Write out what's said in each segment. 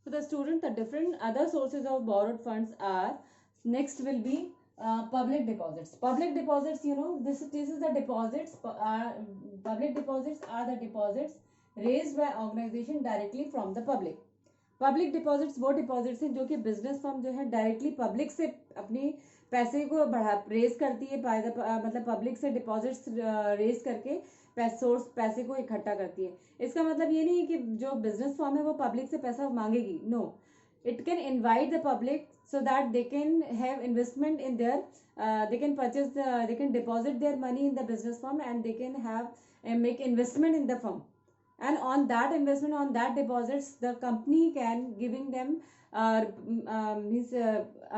So the student, the different other sources of borrowed funds are, next will be public deposits. Public deposits, you know, this is the deposits. Public deposits are the deposits raised by organization directly from the public. Public deposits वो deposits हैं जो कि business firm जो है directly public से अपनी पैसे को बढ़ा रेज करती है, मतलब पब्लिक से डिपॉजिट्स रेज करके पैसे को इकट्ठा करती है. इसका मतलब ये नहीं है कि जो बिजनेस फर्म है वो पब्लिक से पैसा मांगेगी. No, it can invite the public so that they can have investment in their they can purchase they can deposit their money in the business firm and they can have and make investment in the firm, and on that investment, on that deposits, the company can giving them a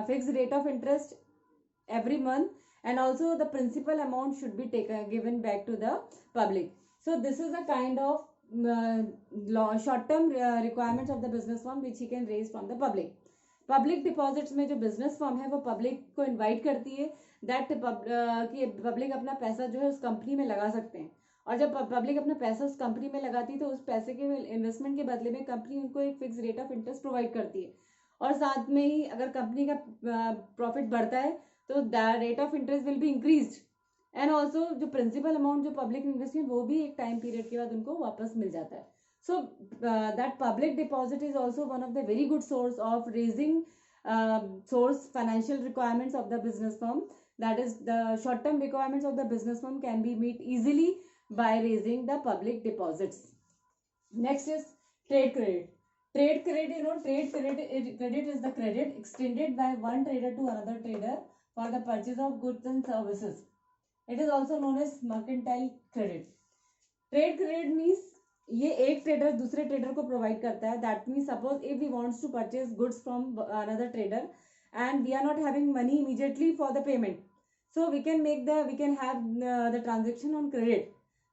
fixed rate of interest every month, and also the principal amount should be given back to the public. So this is the kind of short term requirements of the business firm which he can raise from the public. Public deposits में जो business firm है वो public को invite करती है that कि public अपना पैसा जो है उस कंपनी में लगा सकते हैं, और जब पब्लिक अपना पैसा उस कंपनी में लगाती है तो उस पैसे के इन्वेस्टमेंट के बदले में कंपनी उनको एक fix rate of interest provide करती है, और साथ में ही अगर कंपनी का प्रॉफिट बढ़ता है तो the rate of interest will be increased, and also जो प्रिंसिपल अमाउंट जो पब्लिक इन्वेस्टमेंट वो भी एक टाइम पीरियड के बाद उनको वापस मिल जाता है. So that public deposit is also one of the very good source of raising source financial requirements of the business firm. That is, the short term requirements of the business firm can be met easily by raising the public deposits. Next is trade credit. Trade credit, you know, credit is the credit extended by one trader to another trader for the purchase of goods and services. It is also known as mercantile credit. Trade credit means ये एक trader दूसरे trader को provide करता है. That means suppose if we wants to purchase goods from another trader and we are not having money immediately for the payment, so we can have the transaction on credit.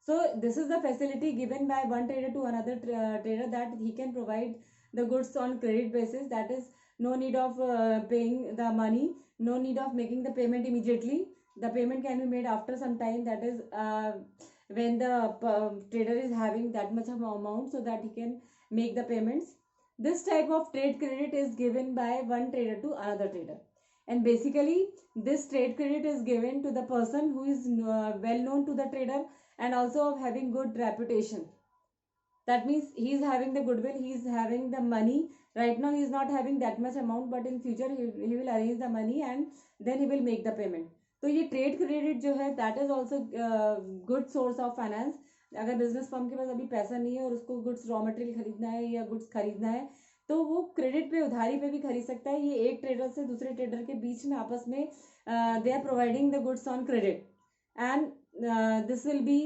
So this is the facility given by one trader to another trader, that he can provide the goods on credit basis. That is, no need of paying the money, no need of making the payment immediately. The payment can be made after some time, that is when the trader is having that much of amount so that he can make the payments. This type of trade credit is given by one trader to another trader, and basically this trade credit is given to the person who is well known to the trader and also of having good reputation. That means he is having the goodwill, he is having the money. Right now he is not having that much amount, but in future he will arrange the money and then he will make the payment. तो ये trade credit जो है that is also good source of finance. अगर business firm के पास अभी पैसा नहीं है और उसको गुड्स रॉ मटेरियल खरीदना है या गुड्स खरीदना है तो वो क्रेडिट पे उधारी पे भी खरीद सकता है. ये एक ट्रेडर से दूसरे ट्रेडर के बीच में आपस में they are providing the goods on credit, and this will be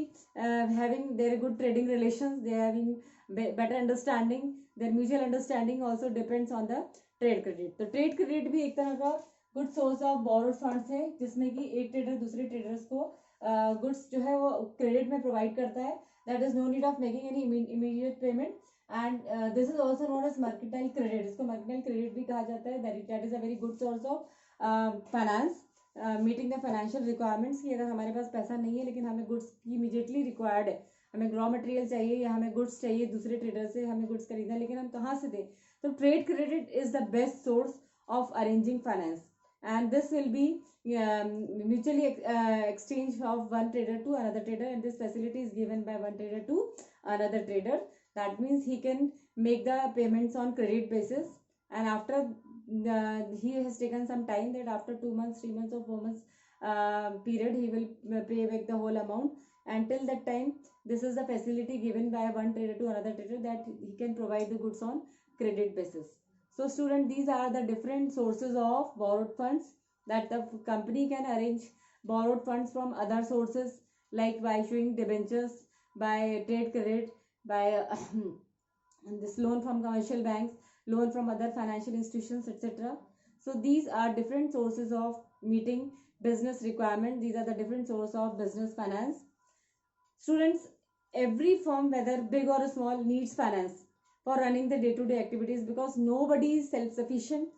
having their good trading relations, they are having better understanding, their mutual understanding also depends on the trade credit. तो trade credit भी एक तरह का good source of borrowed funds है जिसमें कि एक trader दूसरे ट्रेडर्स को गुड्स जो है वो क्रेडिट में प्रोवाइड करता है. That is no need of making any immediate payment, and this is also known as mercantile credit. इसको मर्केंटाइल क्रेडिट भी कहा जाता है. That is a very good source of finance meeting the financial requirements. कि अगर हमारे पास पैसा नहीं है लेकिन हमें गुड्स की इमीडिएटली रिक्वायर्ड है, हमें रॉ मटेरियल चाहिए या हमें गुड्स चाहिए, दूसरे ट्रेडर से हमें गुड्स खरीदना है लेकिन हम कहाँ से दें, तो trade credit is the best source of arranging finance, and this will be mutually exchange of one trader to another trader, and this facility is given by one trader to another trader. That means he can make the payments on credit basis, and after he has taken some time, that after 2 months, 3 months or 4 months period he will pay back the whole amount. Until that time, this is the facility given by one trader to another trader, that he can provide the goods on credit basis. So student, these are the different sources of borrowed funds that the company can arrange borrowed funds from other sources, like by issuing debentures, by trade credit, by this loan from commercial banks, loan from other financial institutions, etc. So these are different sources of meeting business requirement. These are the different sources of business finance. Students, every firm, whether big or small, needs finance for running the day-to-day activities, because nobody is self-sufficient.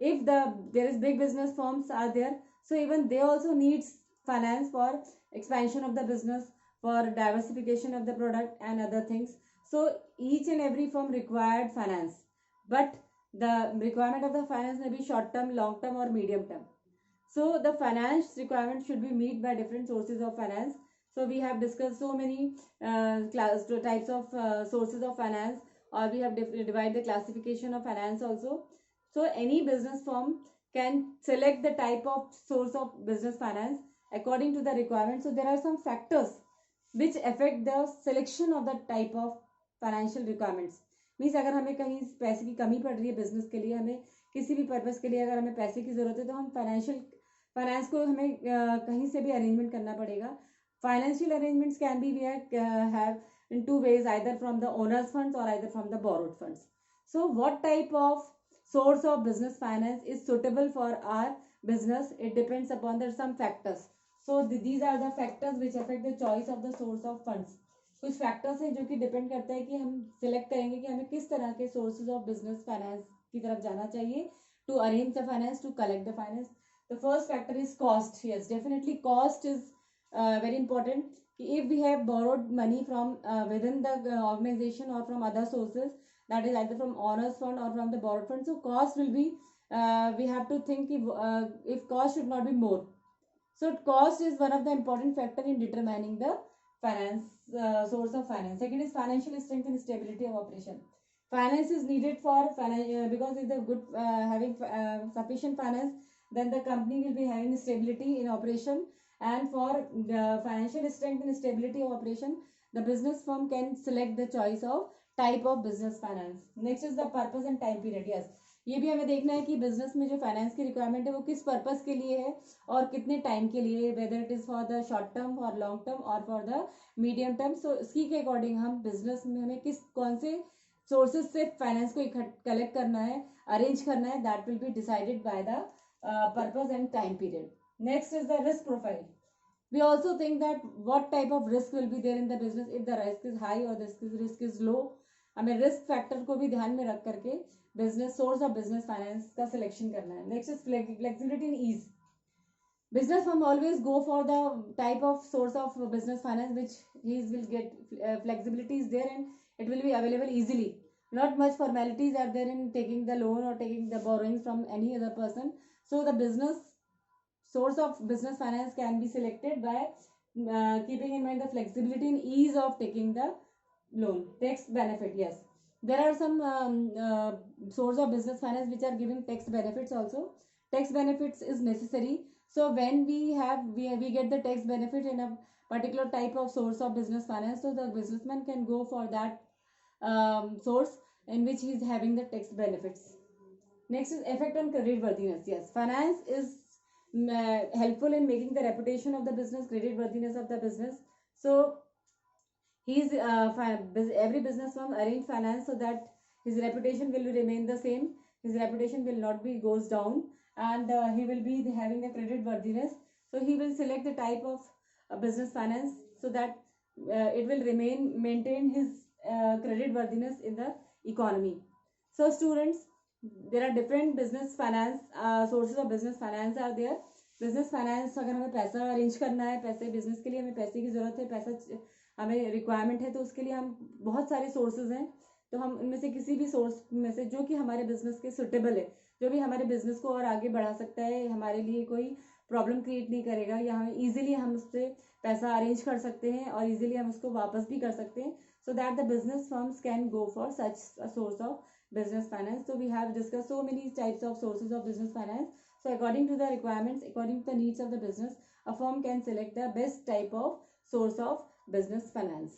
If there is big business firms are there, so even they also needs finance for expansion of the business, for diversification of the product and other things. So each and every firm required finance, but The requirement of the finance may be short term, long term, or medium term. So the finance requirement should be met by different sources of finance. So we have discussed so many types of sources of finance, or we have divided the classification of finance also. So any business firm can select the type of source of business finance according to the requirement. So there are some factors which affect the selection of the type of financial requirements. Means अगर हमें कहीं पैसे की कमी पड़ रही है business के लिए, हमें किसी भी पर्पस के लिए अगर हमें पैसे की ज़रूरत है, तो हम फाइनेंस को हमें कहीं से भी अरेंजमेंट करना पड़ेगा. Financial arrangements can be we have in two ways, either from the owner's funds or either from the borrowed funds. So what type of source of business finance is suitable for our business? It depends upon the some factors. So these are the factors which affect the choice of the source of funds. कुछ factors हैं जो कि depend करता है कि हम select करेंगे कि हमें किस तरह के सोर्सेज ऑफ बिजनेस फाइनेंस की तरफ जाना चाहिए to arrange the finance, to collect the finance. The first factor is cost. Yes, definitely cost is very important. If we have borrowed money from within the organization or from other sources, that is either from owner's fund or from the borrowed fund, so cost will be we have to think if cost should not be more. So cost is one of the important factor in determining the finance source of finance. Second is financial strength and stability of operation. Finance is needed for because if the good having sufficient finance, then the company will be having stability in operation. And for the financial strength and stability of operation, the business firm can select the choice of type of business finance. Next is the purpose and time period. Yes, ये भी हमें देखना है कि business में जो finance की requirement है वो किस पर्पस के लिए है और कितने टाइम के लिए, whether it is for the short term, for long term और फॉर द मीडियम टर्म. सो इसकी के अकॉर्डिंग हम बिजनेस में हमें कौन से सोर्सेज से फाइनेंस को कलेक्ट करना है, अरेंज करना है, that will be decided by the purpose and time period. Next is the risk profile. We also think that what type of risk will be there in the business, if the risk is high or the risk is low. हमें risk factor को भी ध्यान में रख करके business source of business finance का selection करना है. Next is flexibility and ease. Business firm always go for the type of source of business finance which he will get flexibility is there and it will be available easily. Not much formalities are there in taking the loan or taking the borrowings from any other person. So the business source of business finance can be selected by keeping in mind the flexibility and ease of taking the loan. Tax benefit. Yes, there are some source of business finance which are giving tax benefits also. Tax benefits is necessary. So when we get the tax benefit in a particular type of source of business finance, so the businessman can go for that source in which he is having the tax benefits. Next is effect on credit worthiness. Yes, finance is helpful in making the reputation of the business, credit worthiness of the business. So every business firm arrange finance so that his reputation will remain the same, his reputation will not be goes down, and he will be having the credit worthiness. So he will select the type of business finance so that it will maintain his credit worthiness in the economy. So students, there are different business finance sources of business finance are there. Business finance, अगर हमें पैसा arrange करना है, पैसे business के लिए हमें पैसे की ज़रूरत है, पैसा हमें रिक्वायरमेंट है, तो उसके लिए हम बहुत सारे सोर्सेज हैं. तो हम उनमें से किसी भी सोर्स में से जो कि हमारे बिजनेस के सुटेबल है, जो भी हमारे बिजनेस को और आगे बढ़ा सकता है, हमारे लिए कोई प्रॉब्लम क्रिएट नहीं करेगा, या हमें ईजिली हम उससे पैसा अरेंज कर सकते हैं और ईजिली हम उसको वापस भी कर सकते हैं. So that the business firms can go for such source of business finance. So we have discussed so many types of sources of business finance. So according to the requirements, according to the needs of the business, a firm can select the best type of source of business finance.